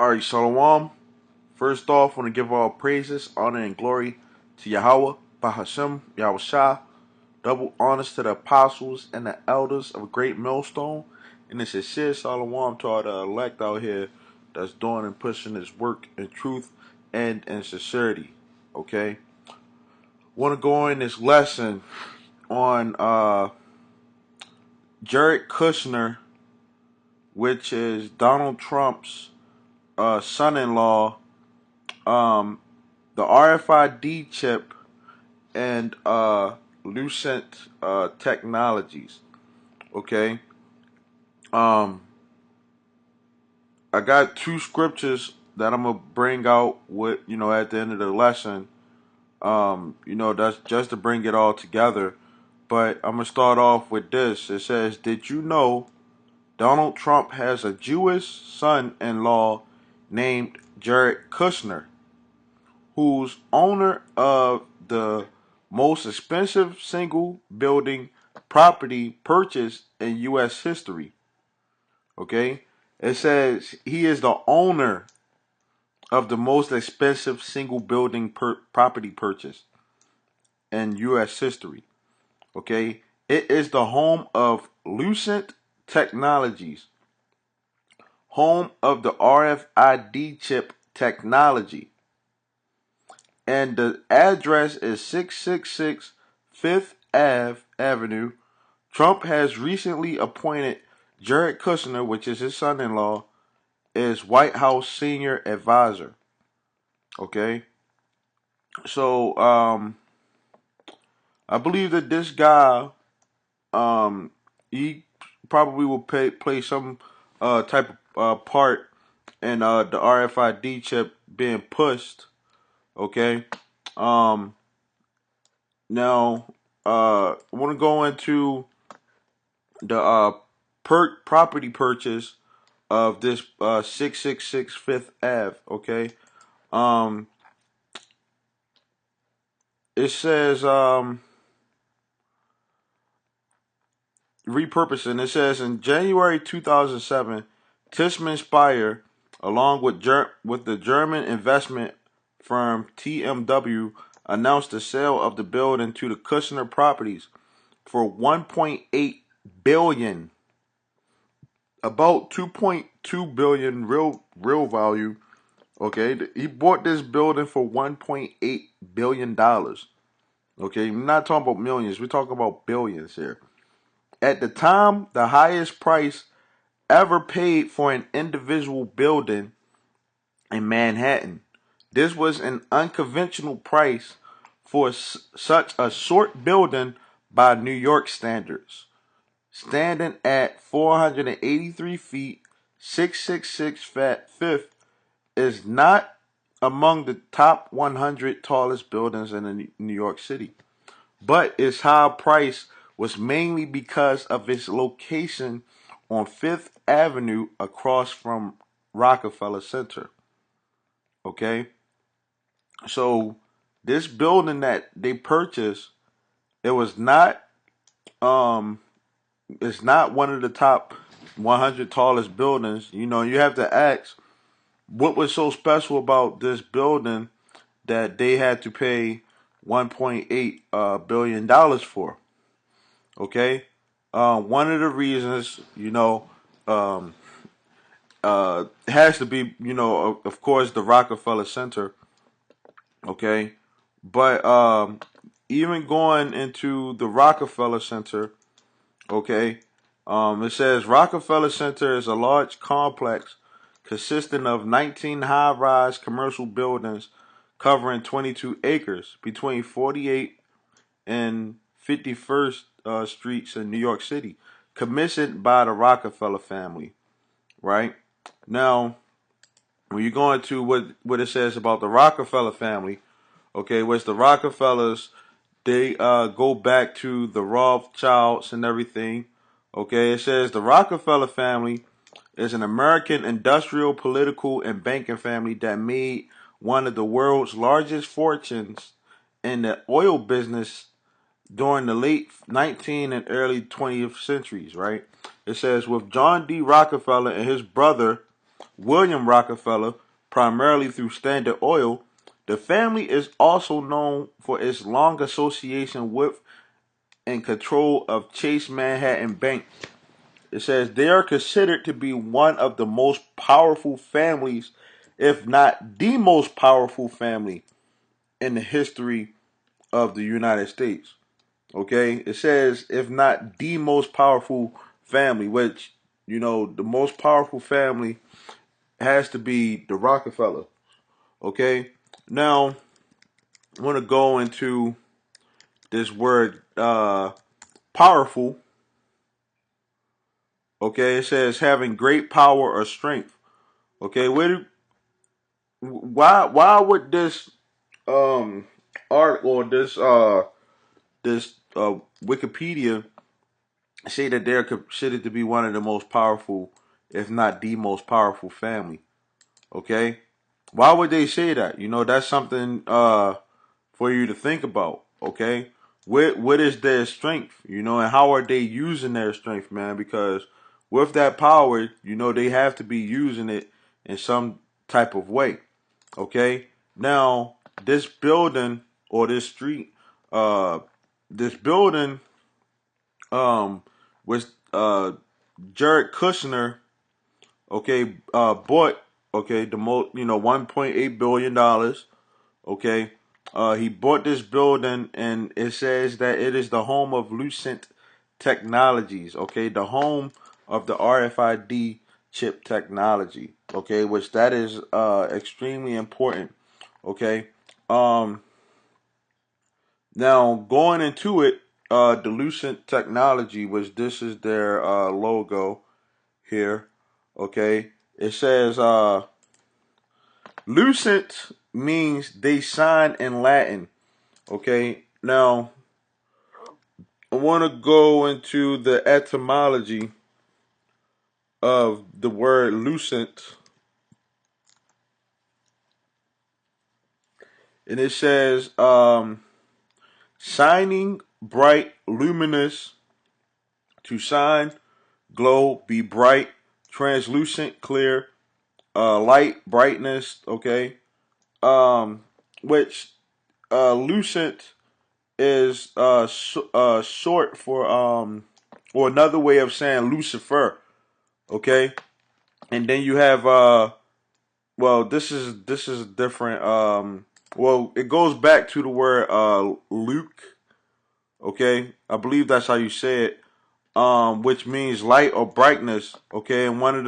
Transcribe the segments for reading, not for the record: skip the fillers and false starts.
Alright, Shalom. First off, I want to give all praises, honor, and glory to Yahweh, Bahashem, Yahweh Shah. Double honors to the apostles and the elders of a great millstone. And it's a sincere Shalom to all the elect out here that's doing and pushing this work in truth and in sincerity. Okay? Want to go in this lesson on Jared Kushner, which is Donald Trump's son-in-law, the RFID chip, and Lucent Technologies. Okay. I got two scriptures that I'm gonna bring out with at the end of the lesson. That's just to bring it all together. But I'm gonna start off with this. It says, "Did you know Donald Trump has a Jewish son-in-law named Jared Kushner, who's owner of the most expensive single building property purchased in U.S. history?" Okay? It says he is the owner of the most expensive single building property purchase in U.S. history. Okay? It is the home of Lucent Technologies, home of the RFID chip technology. And the address is 666 Fifth Avenue. Trump has recently appointed Jared Kushner, which is his son-in-law, as White House senior advisor. Okay? So, I believe that this guy, he probably will play some type of part in the RFID chip being pushed. Okay? Now, I want to go into the property purchase of this 666 Fifth Ave. Okay, it says repurposing. It says in January 2007, Tishman Speyer, along with the German investment firm TMW, announced the sale of the building to the Kushner Properties for 1.8 billion, about 2.2 billion real value. Okay, he bought this building for 1.8 billion dollars. Okay, we're not talking about millions, we're talking about billions here. At the time, the highest price ever paid for an individual building in Manhattan. This was an unconventional price for such a short building by New York standards. Standing at 483 feet, 666 Fifth is not among the top 100 tallest buildings in New York City. But its high price was mainly because of its location on Fifth Avenue across from Rockefeller Center. Okay? So this building that they purchased, it was not it's not one of the top 100 tallest buildings. You have to ask, what was so special about this building that they had to pay $1.8 billion for? Okay, one of the reasons, has to be, of course, the Rockefeller Center. Okay, but even going into the Rockefeller Center, okay, it says Rockefeller Center is a large complex consisting of 19 high-rise commercial buildings covering 22 acres between 48 and 51st Streets in New York City, commissioned by the Rockefeller family. Right? Now, when you go into what it says about the Rockefeller family, okay, which the Rockefellers, they go back to the Rothschilds and everything. Okay, it says the Rockefeller family is an American industrial, political, and banking family that made one of the world's largest fortunes in the oil business during the late 19th and early 20th centuries, right? It says, with John D. Rockefeller and his brother William Rockefeller, primarily through Standard Oil, the family is also known for its long association with and control of Chase Manhattan Bank. It says they are considered to be one of the most powerful families, if not the most powerful family in the history of the United States. Okay, it says if not the most powerful family, which the most powerful family has to be the Rockefeller. Okay, now I want to go into this word powerful. Okay, it says having great power or strength. Okay, why would this art or this Wikipedia say that they're considered to be one of the most powerful, if not the most powerful family? Okay, why would they say that? That's something for you to think about. Okay, what is their strength? And how are they using their strength, man? Because with that power, they have to be using it in some type of way. Okay, now this building or this street, this building, was Jared Kushner, okay, bought, okay, the most, $1.8 billion. Okay, he bought this building, and it says that it is the home of Lucent Technologies. Okay, the home of the RFID chip technology. Okay, which that is extremely important. Okay, um, now going into it, the Lucent Technology, which this is their logo here. Okay, it says Lucent means they sign in Latin. Okay, now I want to go into the etymology of the word lucent, and it says shining, bright, luminous, to shine, glow, be bright, translucent, clear, light, brightness. Okay, um, which lucent is short for or another way of saying Lucifer. Okay, and then you have well, this is different. Well, it goes back to the word Luke. Okay, I believe that's how you say it. Which means light or brightness. Okay, and one of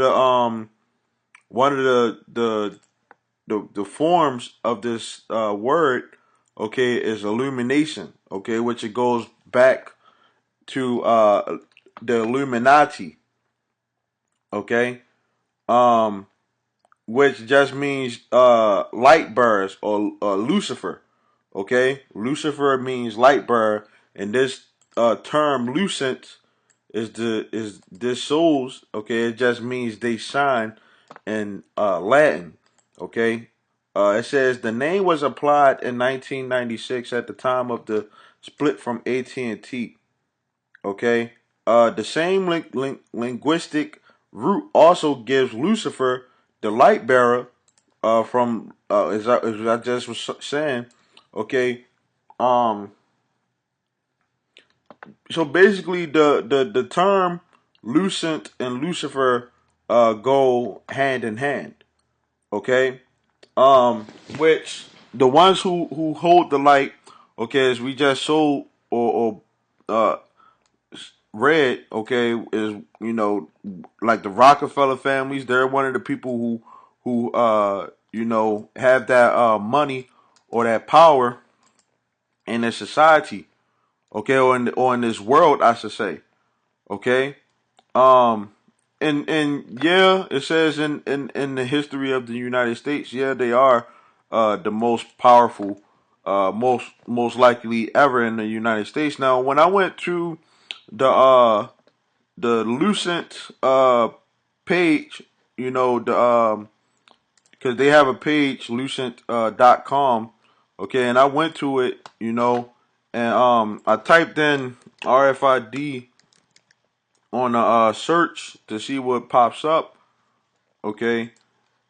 the forms of this word, okay, is illumination. Okay, which it goes back to the Illuminati. Okay, um, which just means light bearers or Lucifer. Okay, Lucifer means light bearer, and this term lucent is this souls. Okay, it just means they shine in Latin. Okay, it says the name was applied in 1996 at the time of the split from AT&T. Okay, the same linguistic root also gives Lucifer, the light bearer, from as I just was saying. Okay, um, so basically the term lucent and Lucifer go hand in hand. Okay, which the ones who hold the light, okay, as we just showed or read, okay, is like the Rockefeller families. They're one of the people who have that money or that power in their society, okay, or in this world, I should say, okay. Um, and yeah, it says in the history of the United States, yeah, they are the most powerful, most likely ever in the United States. Now, when I went to the Lucent page, the because they have a page, lucent.com, okay, and I went to it, and I typed in RFID on a search to see what pops up, okay,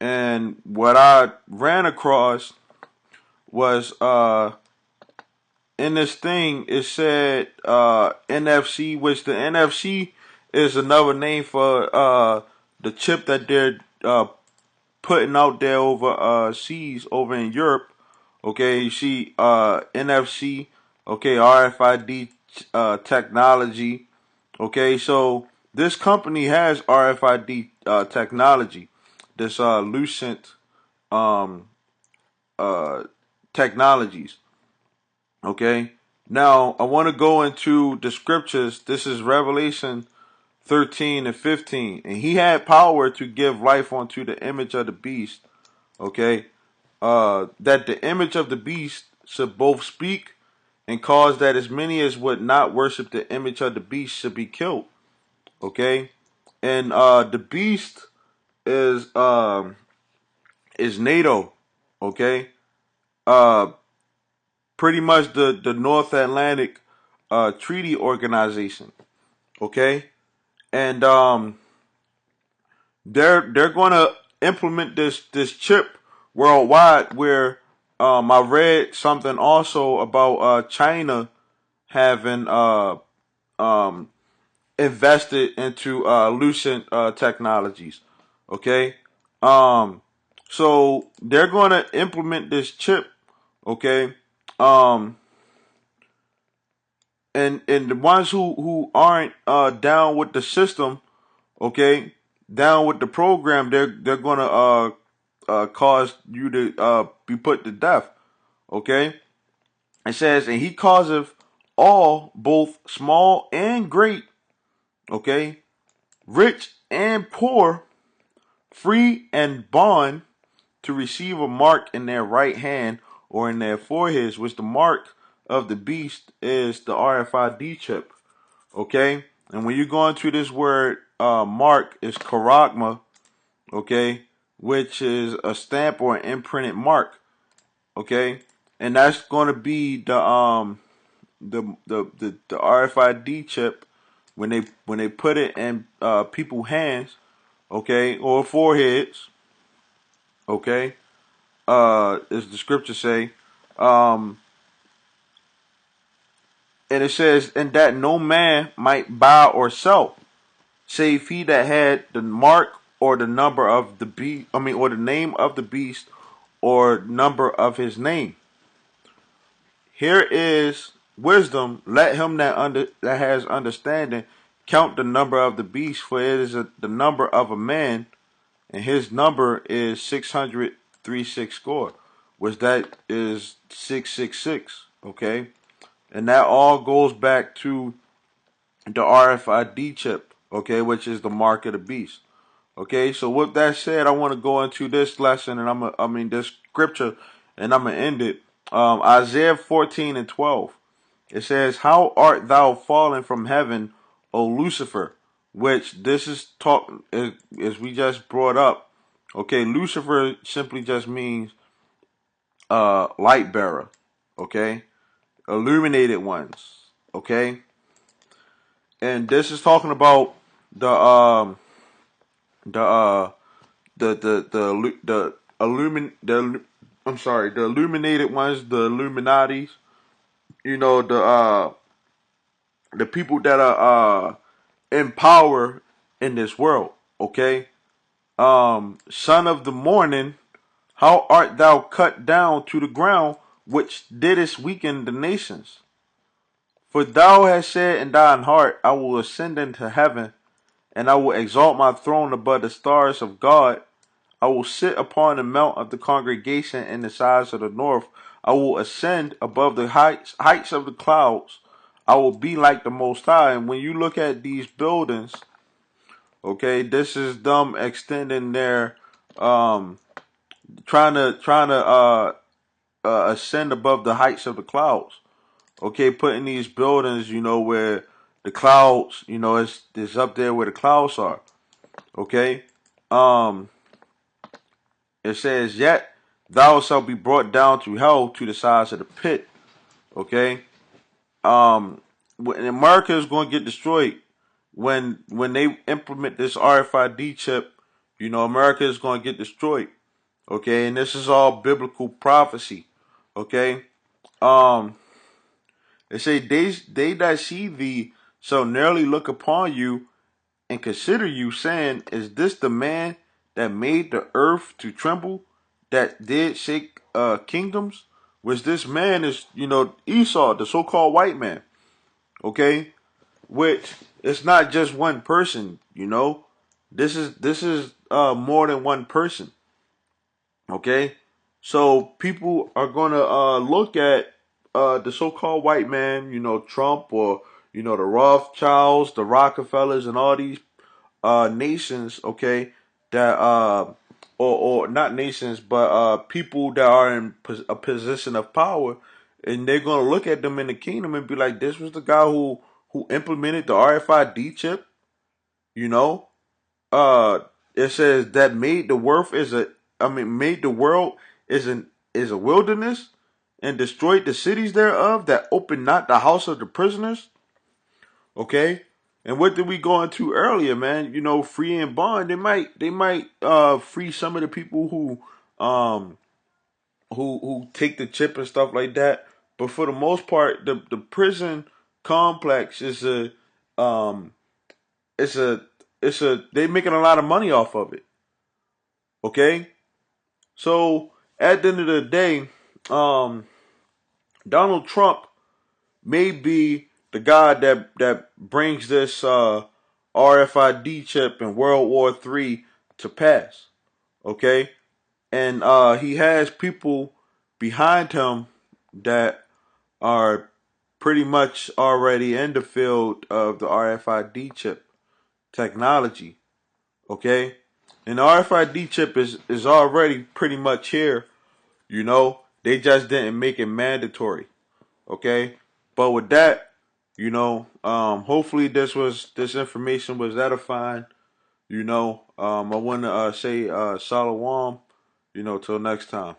And what I ran across was in this thing it said NFC, which the NFC is another name for the chip that they're putting out there over seas over in Europe. Okay, you see NFC, okay, RFID technology. Okay, so this company has RFID technology. This Lucent um, uh, Technologies. Okay, now I want to go into the scriptures. This is Revelation 13 and 15. And he had power to give life unto the image of the beast. Okay, that the image of the beast should both speak and cause that as many as would not worship the image of the beast should be killed. Okay, and the beast is NATO. Okay, uh, pretty much the North Atlantic Treaty Organization. Okay, and they're going to implement this chip worldwide. Where I read something also about China having um, invested into Lucent Technologies. Okay, um, so they're going to implement this chip. Okay, um, and the ones who aren't down with the system, okay, down with the program, they're going to cause you to be put to death. Okay, it says, and he causeth all, both small and great, okay, rich and poor, free and bond, to receive a mark in their right hand or in their foreheads, which the mark of the beast is the RFID chip. Okay, and when you go into this word mark, is charagma, okay, which is a stamp or an imprinted mark. Okay, and that's going to be the RFID chip when they put it in people's hands, okay, or foreheads, okay. As the scripture say, um, and it says, and that no man might buy or sell, save he that had the mark or the number of the beast. I mean, or the name of the beast, or number of his name. Here is wisdom. Let him that has understanding count the number of the beast, for it is the number of a man, and his number is 636 score, which that is 666. Okay, and that all goes back to the RFID chip. Okay, which is the mark of the beast. Okay, so with that said, I want to go into this lesson, and this scripture, and I'm gonna end it. Isaiah 14 and 12. It says, "How art thou fallen from heaven, O Lucifer?" Which this is talk as we just brought up. Okay, Lucifer simply just means light bearer. Okay, illuminated ones. Okay, and this is talking about the the the illuminated ones, the Illuminatis. You know, the people that are in power in this world. Okay, son of the morning, how art thou cut down to the ground, which didst weaken the nations? For thou hast said in thine heart, I will ascend into heaven, and I will exalt my throne above the stars of God. I will sit upon the mount of the congregation in the sides of the north. I will ascend above the heights of the clouds. I will be like the Most High. And when you look at these buildings, okay, this is them extending their trying to ascend above the heights of the clouds. Okay, putting these buildings, where the clouds, it's up there where the clouds are. Okay, um, it says, "Yet thou shalt be brought down to hell, to the sides of the pit." Okay, when America is going to get destroyed when they implement this RFID chip. America is going to get destroyed. Okay, and this is all biblical prophecy. Okay, um, they say they that see thee shall nearly look upon you and consider you, saying, "Is this the man that made the earth to tremble, that did shake kingdoms?" Which this man is, Esau, the so-called white man. Okay, which it's not just one person. This is more than one person. Okay, so people are gonna look at the so-called white man, Trump, or the Rothschilds, the Rockefellers, and all these nations, okay, that or not nations, but people that are in a position of power, and they're gonna look at them in the kingdom and be like, this was the guy who implemented the RFID chip, you know. Uh, it says that made the world is a wilderness, and destroyed the cities thereof, that opened not the house of the prisoners. Okay. And what did we go into earlier, man? Free and bond. They might free some of the people who take the chip and stuff like that. But for the most part, the prison complex is a um it's a they making a lot of money off of it. Okay? So at the end of the day, um Donald Trump may be the guy that brings this RFID chip in World War III to pass. Okay, and he has people behind him that are pretty much already in the field of the RFID chip technology. Okay, and the RFID chip is already pretty much here. They just didn't make it mandatory. Okay, but with that, hopefully this information was edifying. I want to say shalom. Till next time.